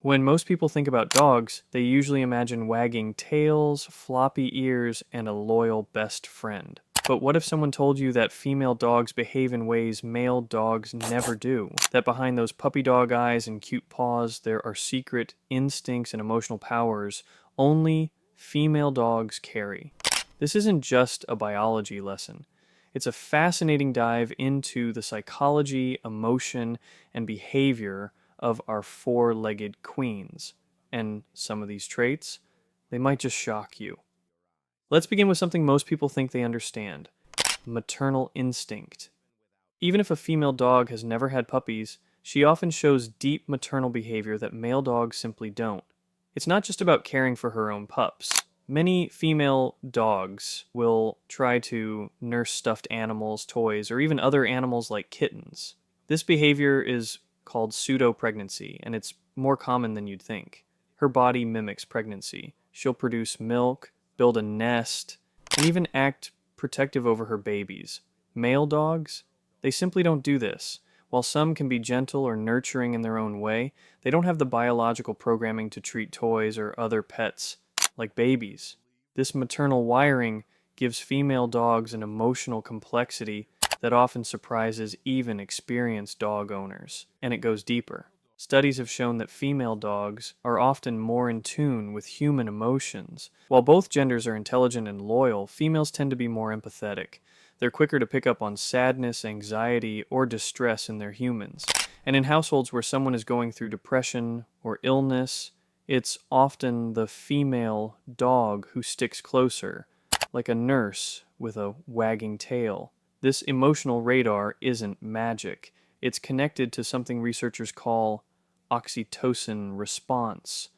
When most people think about dogs, they usually imagine wagging tails, floppy ears, and a loyal best friend. But what if someone told you that female dogs behave in ways male dogs never do? That behind those puppy dog eyes and cute paws, there are secret instincts and emotional powers only female dogs carry. This isn't just a biology lesson. It's a fascinating dive into the psychology, emotion, and behavior of our four-legged queens. And some of these traits, they might just shock you. Let's begin with something most people think they understand: maternal instinct. Even if a female dog has never had puppies, she often shows deep maternal behavior that male dogs simply don't. It's not just about caring for her own pups. Many female dogs will try to nurse stuffed animals, toys, or even other animals like kittens. This behavior is called pseudo-pregnancy, and it's more common than you'd think. Her body mimics pregnancy. She'll produce milk, build a nest, and even act protective over her babies. Male dogs, they simply don't do this. While some can be gentle or nurturing in their own way, they don't have the biological programming to treat toys or other pets like babies. This maternal wiring gives female dogs an emotional complexity that often surprises even experienced dog owners, and it goes deeper. Studies have shown that female dogs are often more in tune with human emotions. While both genders are intelligent and loyal, females tend to be more empathetic. They're quicker to pick up on sadness, anxiety, or distress in their humans. And in households where someone is going through depression or illness, it's often the female dog who sticks closer, like a nurse with a wagging tail. This emotional radar isn't magic. It's connected to something researchers call oxytocin response.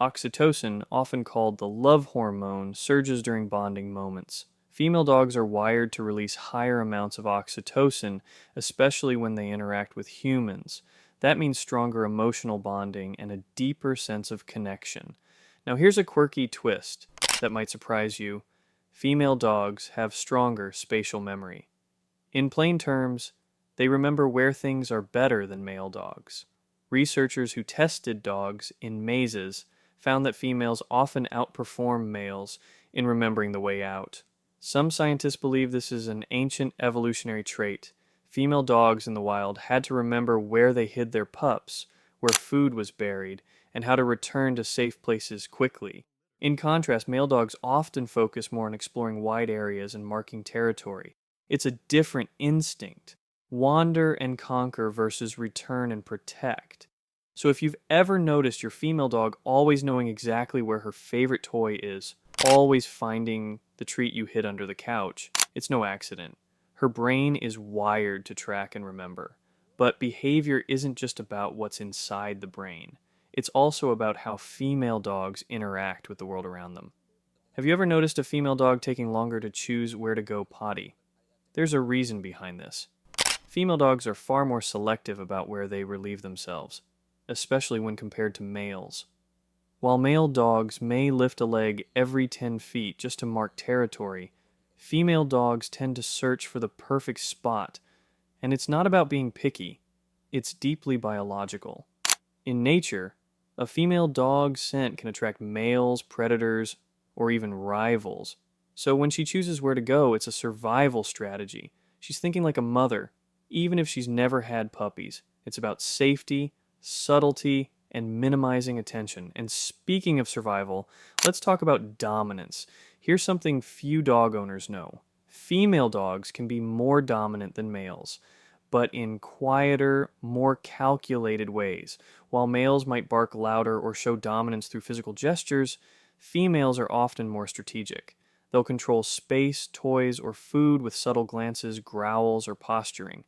Oxytocin, often called the love hormone, surges during bonding moments. Female dogs are wired to release higher amounts of oxytocin, especially when they interact with humans. That means stronger emotional bonding and a deeper sense of connection. Now, here's a quirky twist that might surprise you. Female dogs have stronger spatial memory. In plain terms, they remember where things are better than male dogs. Researchers who tested dogs in mazes found that females often outperform males in remembering the way out. Some scientists believe this is an ancient evolutionary trait. Female dogs in the wild had to remember where they hid their pups, where food was buried, and how to return to safe places quickly. In contrast, male dogs often focus more on exploring wide areas and marking territory. It's a different instinct. Wander and conquer versus return and protect. So if you've ever noticed your female dog always knowing exactly where her favorite toy is, always finding the treat you hid under the couch, it's no accident. Her brain is wired to track and remember. But behavior isn't just about what's inside the brain. It's also about how female dogs interact with the world around them. Have you ever noticed a female dog taking longer to choose where to go potty? There's a reason behind this. Female dogs are far more selective about where they relieve themselves, especially when compared to males. While male dogs may lift a leg every 10 feet just to mark territory, female dogs tend to search for the perfect spot, and it's not about being picky, it's deeply biological. In nature, a female dog's scent can attract males, predators, or even rivals. So when she chooses where to go, it's a survival strategy. She's thinking like a mother, even if she's never had puppies. It's about safety, subtlety, and minimizing attention. And speaking of survival, let's talk about dominance. Here's something few dog owners know. Female dogs can be more dominant than males, but in quieter, more calculated ways. While males might bark louder or show dominance through physical gestures, females are often more strategic. They'll control space, toys, or food with subtle glances, growls, or posturing.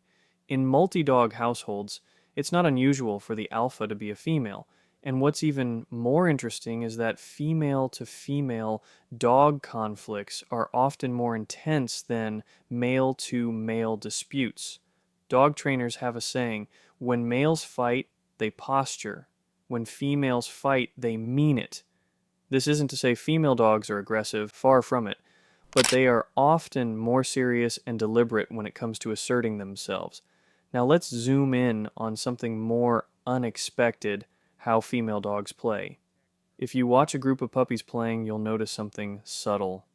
In multi-dog households, it's not unusual for the alpha to be a female, and what's even more interesting is that female-to-female dog conflicts are often more intense than male-to-male disputes. Dog trainers have a saying: when males fight, they posture. When females fight, they mean it. This isn't to say female dogs are aggressive, far from it, but they are often more serious and deliberate when it comes to asserting themselves. Now let's zoom in on something more unexpected: how female dogs play. If you watch a group of puppies playing, you'll notice something subtle.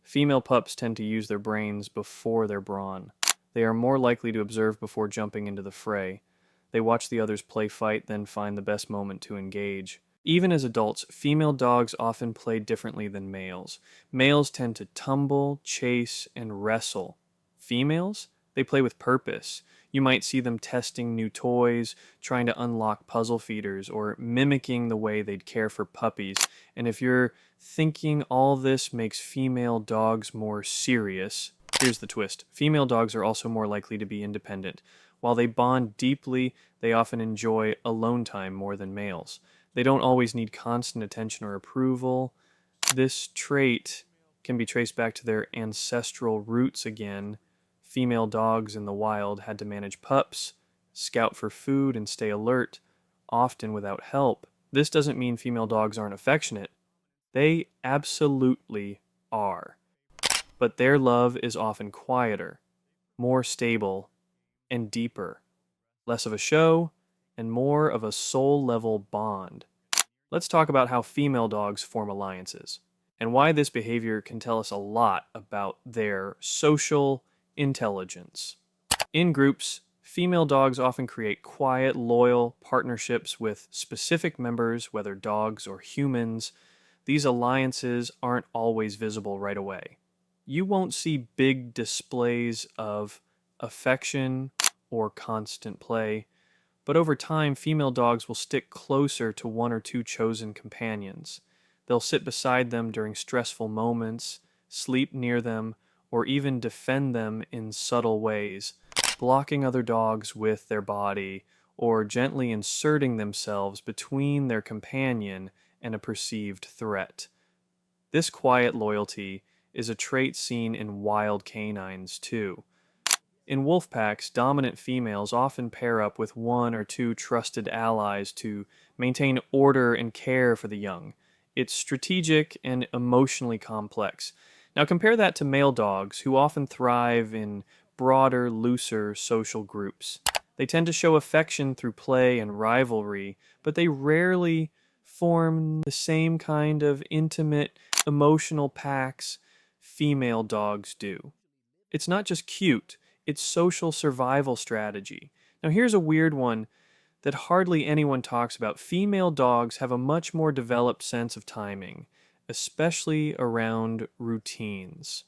Female pups tend to use their brains before their brawn. They are more likely to observe before jumping into the fray. They watch the others play fight, then find the best moment to engage. Even as adults, female dogs often play differently than males. Males tend to tumble, chase, and wrestle. Females? They play with purpose. You might see them testing new toys, trying to unlock puzzle feeders, or mimicking the way they'd care for puppies. And if you're thinking all this makes female dogs more serious, here's the twist. Female dogs are also more likely to be independent. While they bond deeply, they often enjoy alone time more than males. They don't always need constant attention or approval. This trait can be traced back to their ancestral roots again. Female dogs in the wild had to manage pups, scout for food, and stay alert, often without help. This doesn't mean female dogs aren't affectionate. They absolutely are. But their love is often quieter, more stable, and deeper. Less of a show, and more of a soul-level bond. Let's talk about how female dogs form alliances, and why this behavior can tell us a lot about their social intelligence. In groups, female dogs often create quiet, loyal partnerships with specific members, whether dogs or humans. These alliances aren't always visible right away. You won't see big displays of affection or constant play, but over time, female dogs will stick closer to one or two chosen companions. They'll sit beside them during stressful moments, sleep near them, or even defend them in subtle ways, blocking other dogs with their body, or gently inserting themselves between their companion and a perceived threat. This quiet loyalty is a trait seen in wild canines too. In wolf packs, dominant females often pair up with one or two trusted allies to maintain order and care for the young. It's strategic and emotionally complex. Now compare that to male dogs, who often thrive in broader, looser social groups. They tend to show affection through play and rivalry, but they rarely form the same kind of intimate, emotional packs female dogs do. It's not just cute, it's social survival strategy. Now here's a weird one that hardly anyone talks about. Female dogs have a much more developed sense of timing, especially around routines.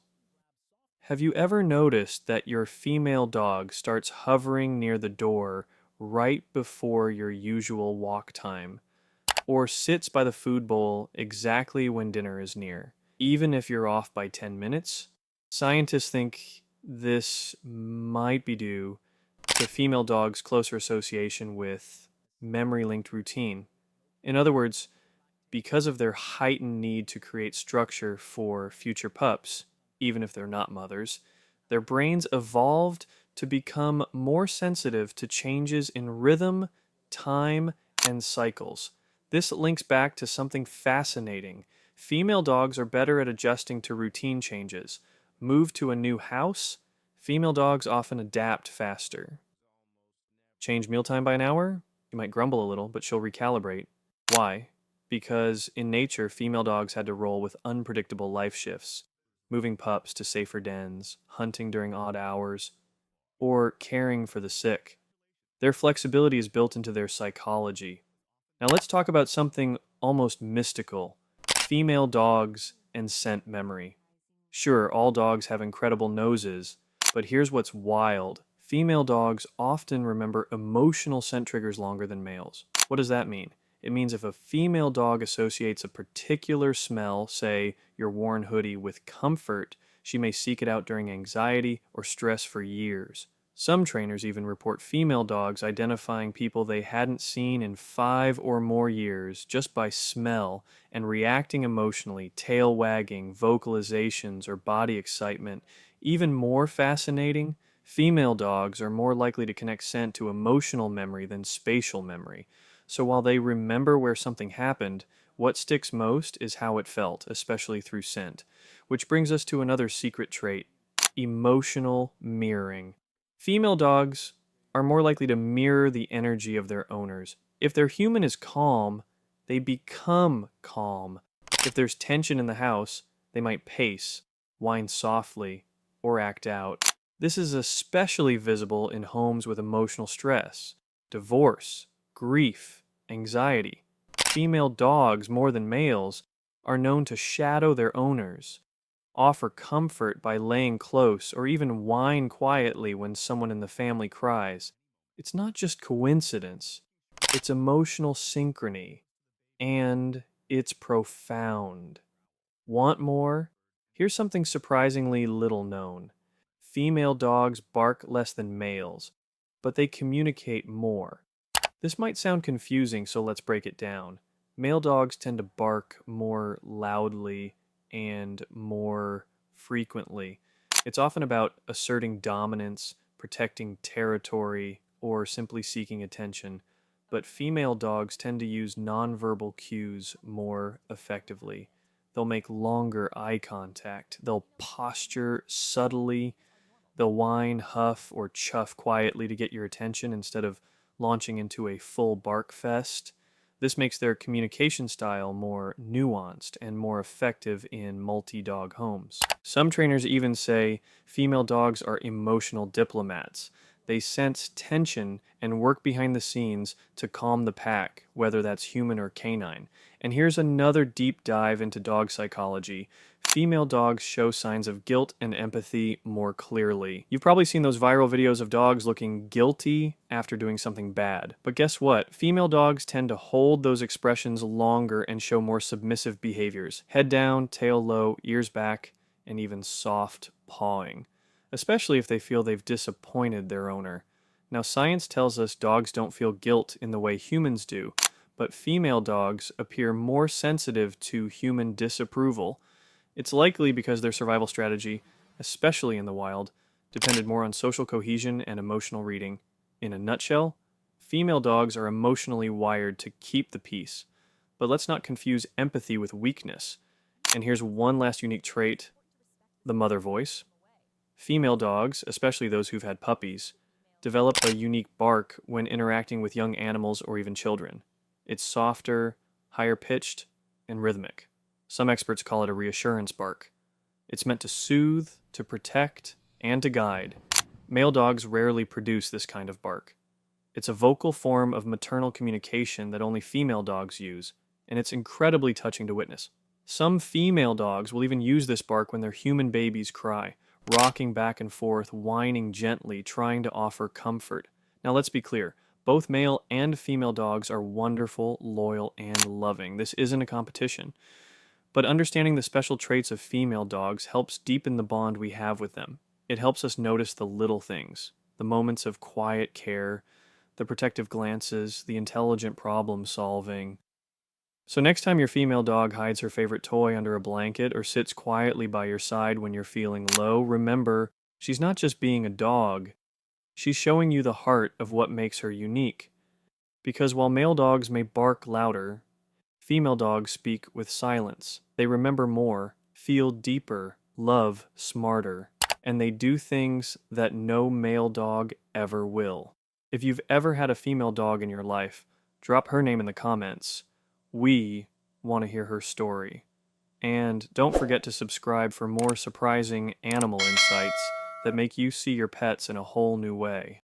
Have you ever noticed that your female dog starts hovering near the door right before your usual walk time, or sits by the food bowl exactly when dinner is near, even if you're off by 10 minutes? Scientists think this might be due to female dogs' closer association with memory-linked routine. In other words, because of their heightened need to create structure for future pups, even if they're not mothers, their brains evolved to become more sensitive to changes in rhythm, time, and cycles. This links back to something fascinating. Female dogs are better at adjusting to routine changes. Move to a new house, female dogs often adapt faster. Change mealtime by an hour? You might grumble a little, but she'll recalibrate. Why? Because in nature, female dogs had to roll with unpredictable life shifts, moving pups to safer dens, hunting during odd hours, or caring for the sick. Their flexibility is built into their psychology. Now let's talk about something almost mystical: female dogs and scent memory. Sure, all dogs have incredible noses, but here's what's wild. Female dogs often remember emotional scent triggers longer than males. What does that mean? It means if a female dog associates a particular smell, say your worn hoodie, with comfort, she may seek it out during anxiety or stress for years. Some trainers even report female dogs identifying people they hadn't seen in 5 or more years just by smell and reacting emotionally, tail wagging, vocalizations, or body excitement. Even more fascinating, female dogs are more likely to connect scent to emotional memory than spatial memory. So while they remember where something happened, what sticks most is how it felt, especially through scent. Which brings us to another secret trait: emotional mirroring. Female dogs are more likely to mirror the energy of their owners. If their human is calm, they become calm. If there's tension in the house, they might pace, whine softly, or act out. This is especially visible in homes with emotional stress, divorce, grief, anxiety. Female dogs, more than males, are known to shadow their owners, offer comfort by laying close, or even whine quietly when someone in the family cries. It's not just coincidence, it's emotional synchrony, and it's profound. Want more? Here's something surprisingly little known. Female dogs bark less than males, but they communicate more. This might sound confusing, so let's break it down. Male dogs tend to bark more loudly and more frequently. It's often about asserting dominance, protecting territory, or simply seeking attention. But female dogs tend to use nonverbal cues more effectively. They'll make longer eye contact, they'll posture subtly, they'll whine, huff, or chuff quietly to get your attention instead of launching into a full bark fest. This makes their communication style more nuanced and more effective in multi-dog homes. Some trainers even say female dogs are emotional diplomats. They sense tension and work behind the scenes to calm the pack, whether that's human or canine. And here's another deep dive into dog psychology. Female dogs show signs of guilt and empathy more clearly. You've probably seen those viral videos of dogs looking guilty after doing something bad. But guess what? Female dogs tend to hold those expressions longer and show more submissive behaviors. Head down, tail low, ears back, and even soft pawing, especially if they feel they've disappointed their owner. Now, science tells us dogs don't feel guilt in the way humans do, but female dogs appear more sensitive to human disapproval. It's likely because their survival strategy, especially in the wild, depended more on social cohesion and emotional reading. In a nutshell, female dogs are emotionally wired to keep the peace. But let's not confuse empathy with weakness. And here's one last unique trait: the mother voice. Female dogs, especially those who've had puppies, develop a unique bark when interacting with young animals or even children. It's softer, higher pitched, and rhythmic. Some experts call it a reassurance bark. It's meant to soothe, to protect, and to guide. Male dogs rarely produce this kind of bark. It's a vocal form of maternal communication that only female dogs use, and it's incredibly touching to witness. Some female dogs will even use this bark when their human babies cry, rocking back and forth, whining gently, trying to offer comfort. Now let's be clear, both male and female dogs are wonderful, loyal, and loving. This isn't a competition. But understanding the special traits of female dogs helps deepen the bond we have with them. It helps us notice the little things, the moments of quiet care, the protective glances, the intelligent problem solving. So next time your female dog hides her favorite toy under a blanket or sits quietly by your side when you're feeling low, remember, she's not just being a dog. She's showing you the heart of what makes her unique. Because while male dogs may bark louder, female dogs speak with silence. They remember more, feel deeper, love smarter, and they do things that no male dog ever will. If you've ever had a female dog in your life, drop her name in the comments. We want to hear her story. And don't forget to subscribe for more surprising animal insights that make you see your pets in a whole new way.